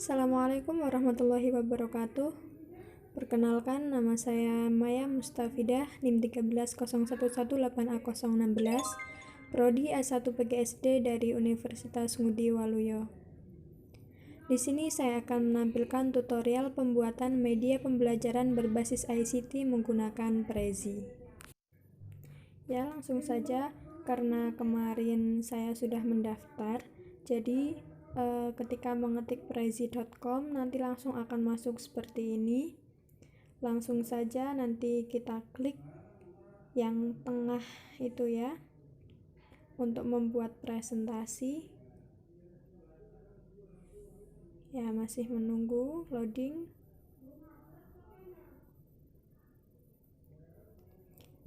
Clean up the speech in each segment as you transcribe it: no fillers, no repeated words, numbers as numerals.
Assalamualaikum warahmatullahi wabarakatuh. Perkenalkan, nama saya Maya Mustafidah, NIM 1301188A016, Prodi A1 PGSD dari Universitas Ngudi Waluyo. Di sini saya akan menampilkan tutorial pembuatan media pembelajaran berbasis ICT menggunakan Prezi. Ya, langsung saja, karena kemarin saya sudah mendaftar, jadi ketika mengetik prezi.com nanti langsung akan masuk seperti ini. Langsung saja nanti kita klik yang tengah itu ya, untuk membuat presentasi. Ya, masih menunggu loading.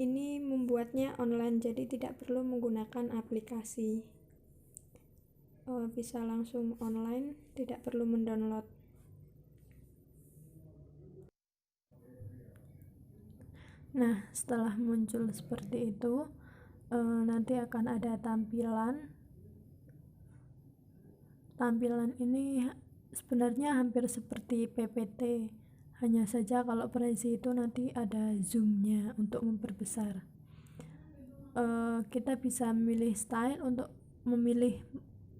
Ini membuatnya online, jadi tidak perlu menggunakan aplikasi. Bisa langsung online, tidak perlu mendownload. Nah, setelah muncul seperti itu, nanti akan ada tampilan. Tampilan ini sebenarnya hampir seperti PPT, hanya saja kalau Prezi itu nanti ada zoom-nya untuk memperbesar. Kita bisa memilih style untuk memilih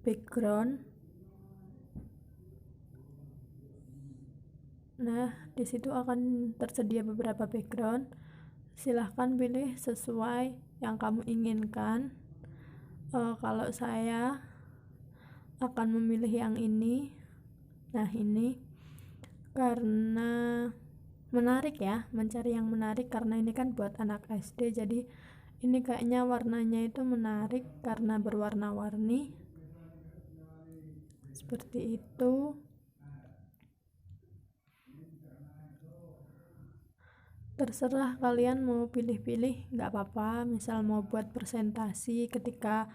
background. Nah, di situ akan tersedia beberapa background. Silahkan pilih sesuai yang kamu inginkan. Kalau saya akan memilih yang ini. Nah, ini karena menarik ya, mencari yang menarik, karena ini kan buat anak SD, jadi ini kayaknya warnanya itu menarik karena berwarna-warni seperti itu. Terserah kalian mau pilih-pilih, nggak apa-apa. Misal mau buat presentasi ketika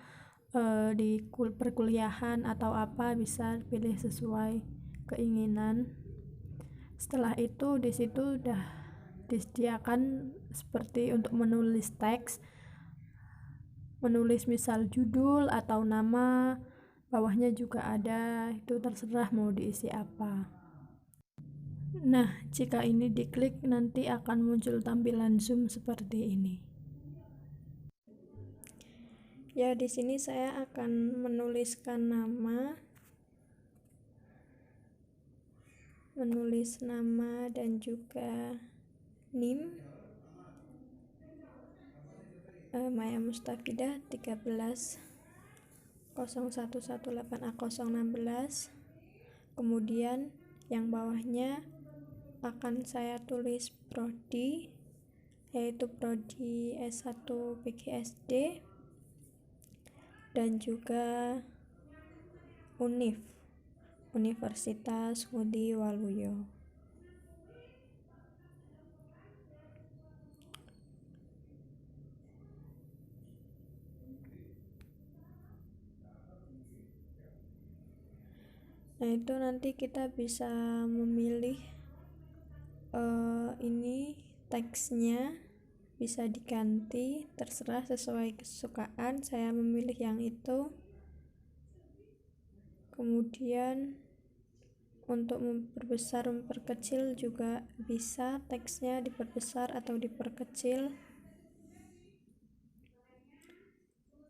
di perkuliahan atau apa, bisa pilih sesuai keinginan. Setelah itu di situ udah disediakan seperti untuk menulis teks, menulis misal judul atau nama, bawahnya juga ada, itu terserah mau diisi apa. Nah, jika ini diklik nanti akan muncul tampilan Zoom seperti ini. Ya, di sini saya akan menuliskan nama dan juga NIM. Maya Mustafidah 1301188A016. Kemudian yang bawahnya akan saya tulis prodi, yaitu prodi S1 PGSD, dan juga Universitas Ngudi Waluyo. Nah, itu nanti kita bisa memilih ini teksnya bisa diganti, terserah sesuai kesukaan. Saya memilih yang itu. Kemudian untuk memperbesar, memperkecil juga bisa, teksnya diperbesar atau diperkecil,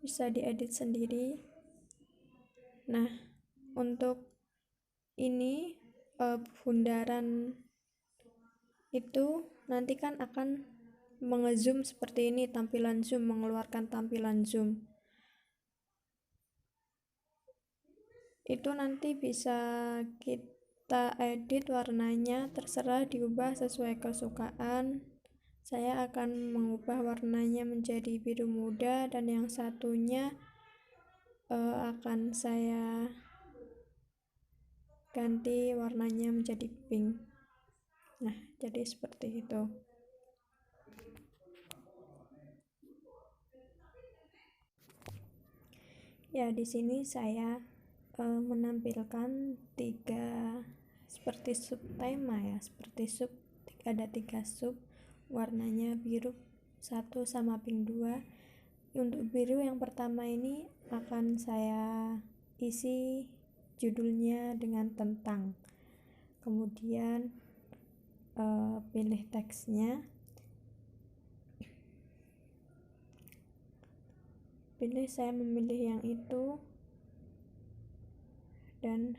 bisa diedit sendiri. Nah, untuk ini bundaran itu nanti kan akan mengezoom seperti ini, tampilan zoom, mengeluarkan tampilan zoom. Itu nanti bisa kita edit warnanya, terserah diubah sesuai kesukaan. Saya akan mengubah warnanya menjadi biru muda, dan yang satunya akan saya ganti warnanya menjadi pink. Nah, jadi seperti itu. Ya, di sini saya menampilkan 3 seperti subtema ya, seperti ada 3 sub, warnanya biru 1 sama pink 2. Untuk biru yang pertama ini akan saya isi judulnya dengan tentang. kemudian pilih teksnya, saya memilih yang itu dan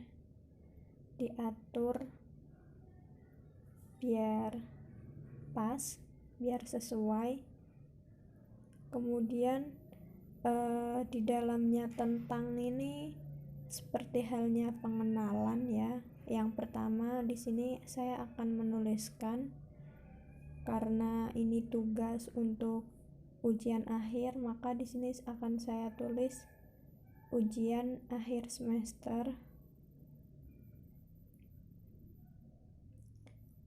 diatur biar pas, biar sesuai. Kemudian di dalamnya tentang ini seperti halnya pengenalan ya. Yang pertama di sini saya akan menuliskan, karena ini tugas untuk ujian akhir, maka di sini akan saya tulis ujian akhir semester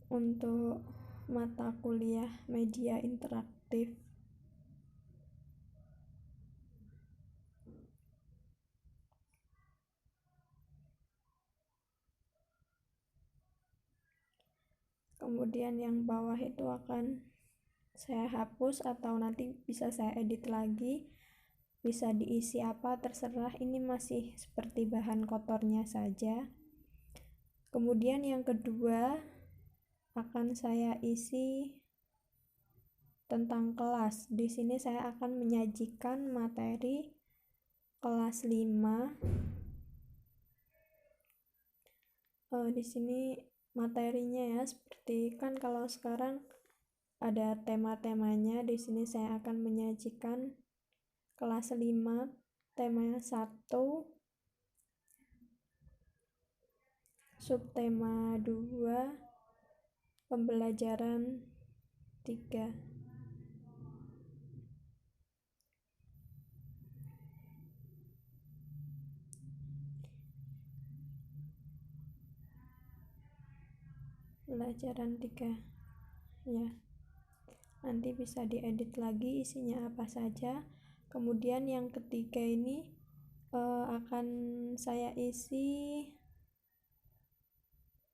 untuk mata kuliah media interaktif. Kemudian yang bawah itu akan saya hapus atau nanti bisa saya edit lagi, bisa diisi apa terserah, ini masih seperti bahan kotornya saja. Kemudian yang kedua akan saya isi tentang kelas. Di sini saya akan menyajikan materi kelas 5. Di sini materinya ya, seperti kan kalau sekarang ada tema-temanya. Di sini saya akan menyajikan kelas 5 tema 1, subtema 2, pembelajaran 3. Pelajaran 3 ya, nanti bisa diedit lagi isinya apa saja. Kemudian yang ketiga ini akan saya isi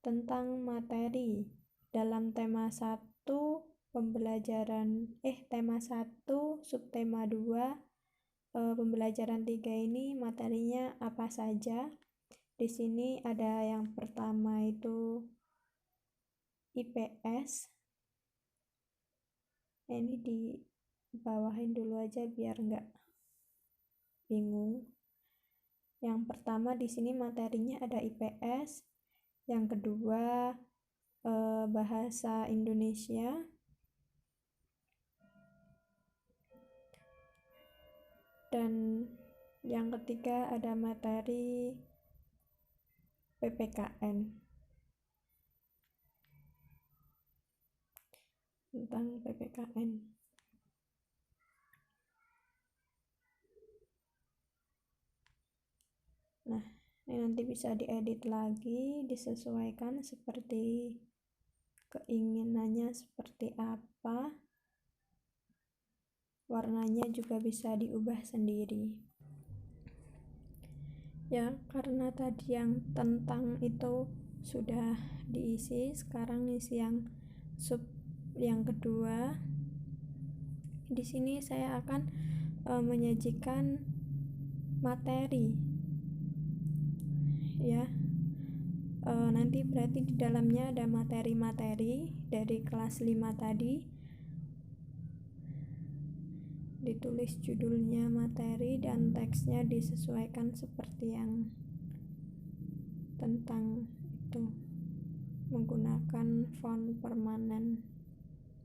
tentang materi dalam tema 1 pembelajaran tema 1 subtema 2 pembelajaran 3 ini materinya apa saja. Di sini ada yang pertama itu IPS. Ini dibawahin dulu aja biar enggak bingung. Yang pertama di sini materinya ada IPS. Yang kedua bahasa Indonesia. Dan yang ketiga ada materi PPKN, tentang PPKN. Nah, ini nanti bisa diedit lagi, disesuaikan seperti keinginannya seperti apa. Warnanya juga bisa diubah sendiri. Ya, karena tadi yang tentang itu sudah diisi, sekarang isi yang sub yang kedua. Di sini saya akan menyajikan materi ya. Nanti berarti di dalamnya ada materi-materi dari kelas 5 tadi. Ditulis judulnya materi dan teksnya disesuaikan seperti yang tentang itu menggunakan font permanen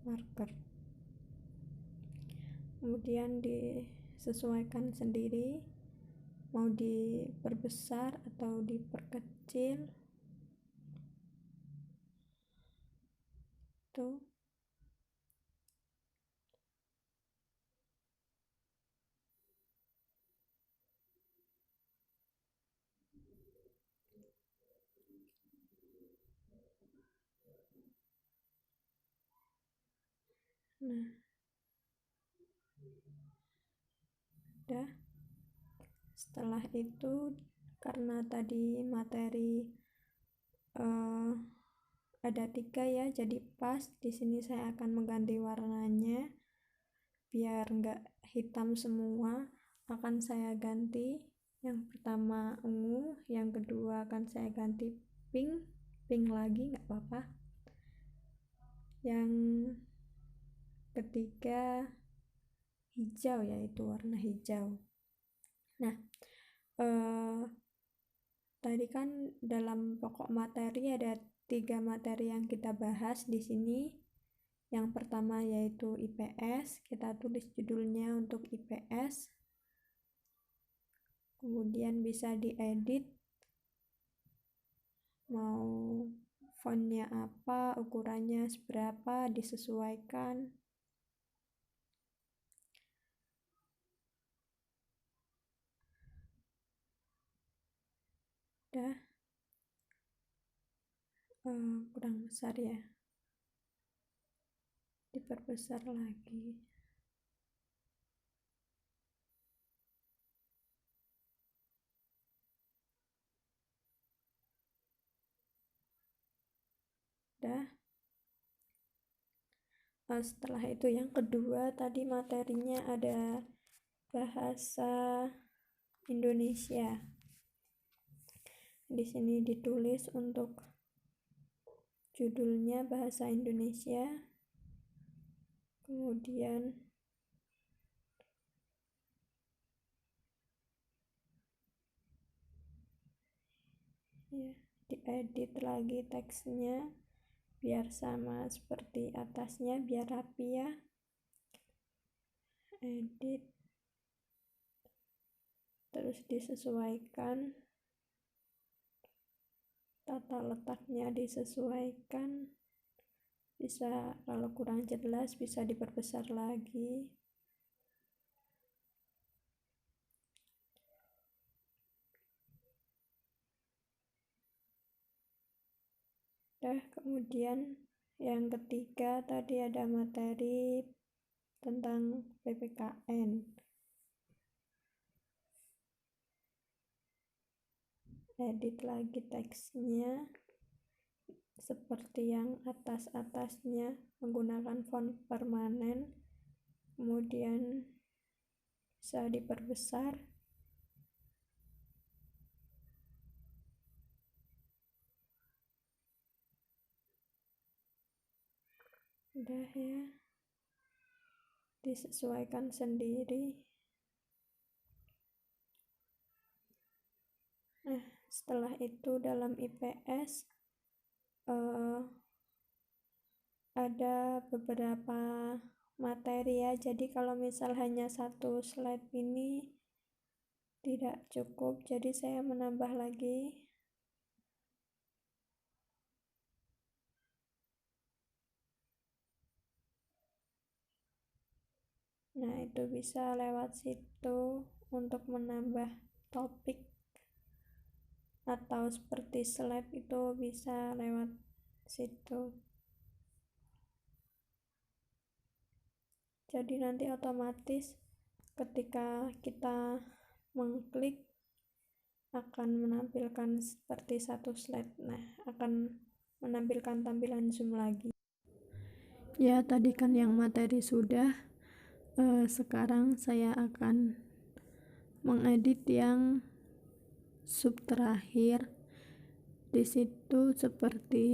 marker. Kemudian disesuaikan sendiri mau diperbesar atau diperkecil tuh. Nah, udah. Setelah itu karena tadi materi ada 3 ya, jadi pas. Di sini saya akan mengganti warnanya biar enggak hitam semua. Akan saya ganti yang pertama ungu, yang kedua akan saya ganti pink, pink lagi nggak apa-apa. Yang ketiga hijau, yaitu warna hijau. Nah, tadi kan dalam pokok materi ada 3 materi yang kita bahas di sini. Yang pertama yaitu IPS, kita tulis judulnya untuk IPS. Kemudian bisa diedit, mau fontnya apa, ukurannya seberapa, disesuaikan. Udah, kurang besar ya, diperbesar lagi. Udah. Setelah itu yang kedua tadi materinya ada bahasa Indonesia. Di sini ditulis untuk judulnya bahasa Indonesia. Kemudian ya, diedit lagi teksnya biar sama seperti atasnya, biar rapi ya. Edit, terus disesuaikan, tata letaknya disesuaikan. Bisa kalau kurang jelas bisa diperbesar lagi. Kemudian yang ketiga tadi ada materi tentang PPKN. Edit lagi teksnya seperti yang atas-atasnya menggunakan font permanen, kemudian bisa diperbesar. Udah ya, disesuaikan sendiri. Nah, setelah itu dalam IPS ada beberapa materi ya, jadi kalau misal hanya satu slide ini tidak cukup, jadi saya menambah lagi. Nah, itu bisa lewat situ untuk menambah topik, atau seperti slide itu bisa lewat situ. Jadi nanti otomatis ketika kita mengklik akan menampilkan seperti satu slide. Nah, akan menampilkan tampilan Zoom lagi. Ya, tadi kan yang materi sudah. Sekarang saya akan mengedit yang sub terakhir. Di situ seperti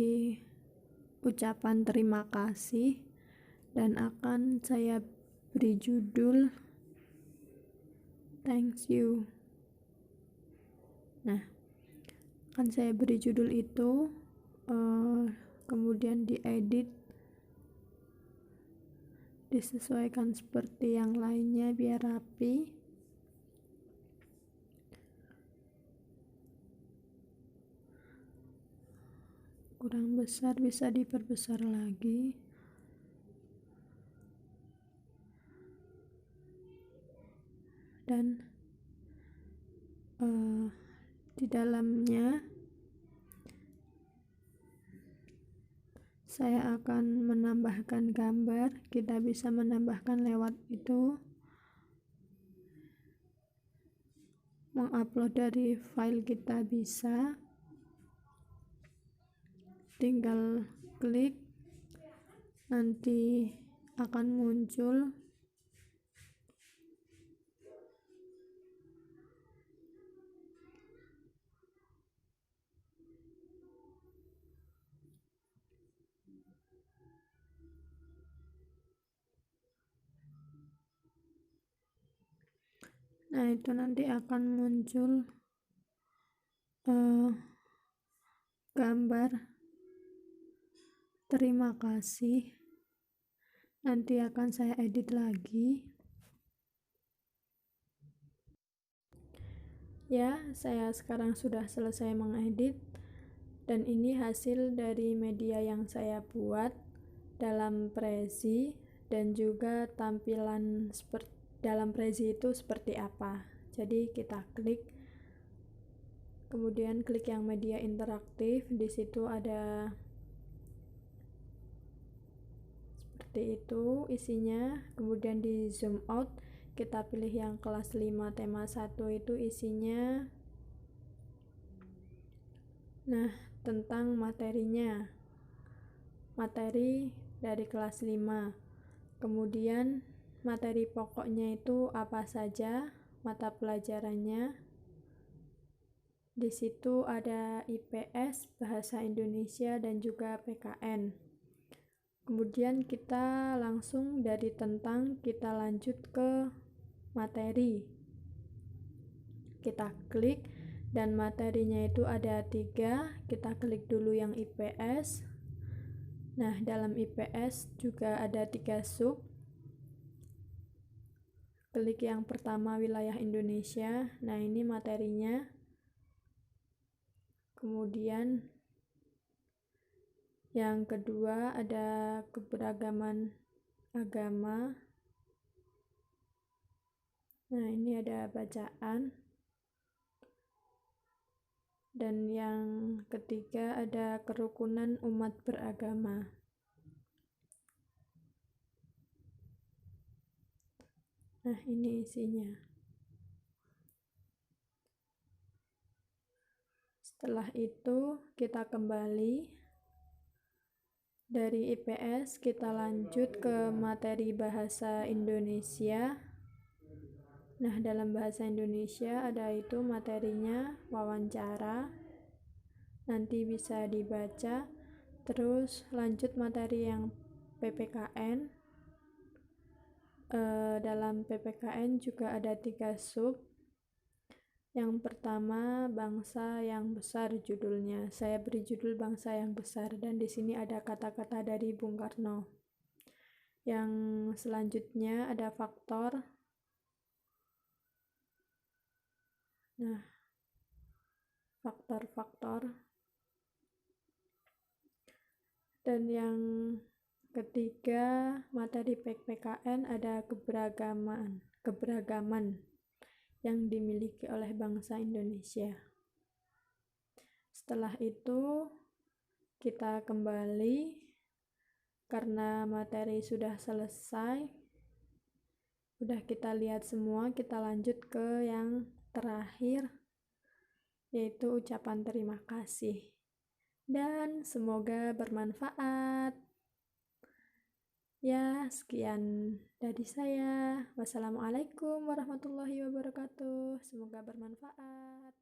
ucapan terima kasih dan akan saya beri judul thanks you. Nah, akan saya beri judul itu, kemudian diedit, disesuaikan seperti yang lainnya biar rapi. Kurang besar bisa diperbesar lagi. Dan di dalamnya saya akan menambahkan gambar. Kita bisa menambahkan lewat itu, mengupload dari file kita bisa, tinggal klik, nanti akan muncul Nah, itu nanti akan muncul gambar terima kasih. Nanti akan saya edit lagi. Ya, saya sekarang sudah selesai mengedit, dan ini hasil dari media yang saya buat dalam Prezi, dan juga tampilan dalam Prezi itu seperti apa. Jadi kita klik, kemudian klik yang media interaktif. Di situ ada seperti itu isinya. Kemudian di zoom out, kita pilih yang kelas 5 tema 1, itu isinya tentang materinya, materi dari kelas 5. Kemudian materi pokoknya itu apa saja, mata pelajarannya. Di situ ada IPS, Bahasa Indonesia, dan juga PKN. Kemudian kita langsung dari tentang kita lanjut ke materi. Kita klik, dan materinya itu ada 3. Kita klik dulu yang IPS. Nah, dalam IPS juga ada 3 sub. Klik yang pertama, wilayah Indonesia. Nah, ini materinya. Kemudian yang kedua ada keberagaman agama. Nah, ini ada bacaan. Dan yang ketiga ada kerukunan umat beragama. Nah, ini isinya. Setelah itu kita kembali dari IPS, kita lanjut ke materi bahasa Indonesia. Nah, dalam bahasa Indonesia ada itu materinya wawancara, nanti bisa dibaca. Terus lanjut materi yang PPKN. Dalam PPKN juga ada 3 sub. Yang pertama, bangsa yang besar judulnya. Saya beri judul bangsa yang besar, dan di sini ada kata-kata dari Bung Karno. Yang selanjutnya ada faktor. Nah, faktor-faktor. Dan yang ketiga, materi PPKN ada keberagaman yang dimiliki oleh bangsa Indonesia. Setelah itu kita kembali, karena materi sudah selesai, udah kita lihat semua. Kita lanjut ke yang terakhir, yaitu ucapan terima kasih. Dan semoga bermanfaat. Ya, sekian dari saya. Wassalamualaikum warahmatullahi wabarakatuh. Semoga bermanfaat.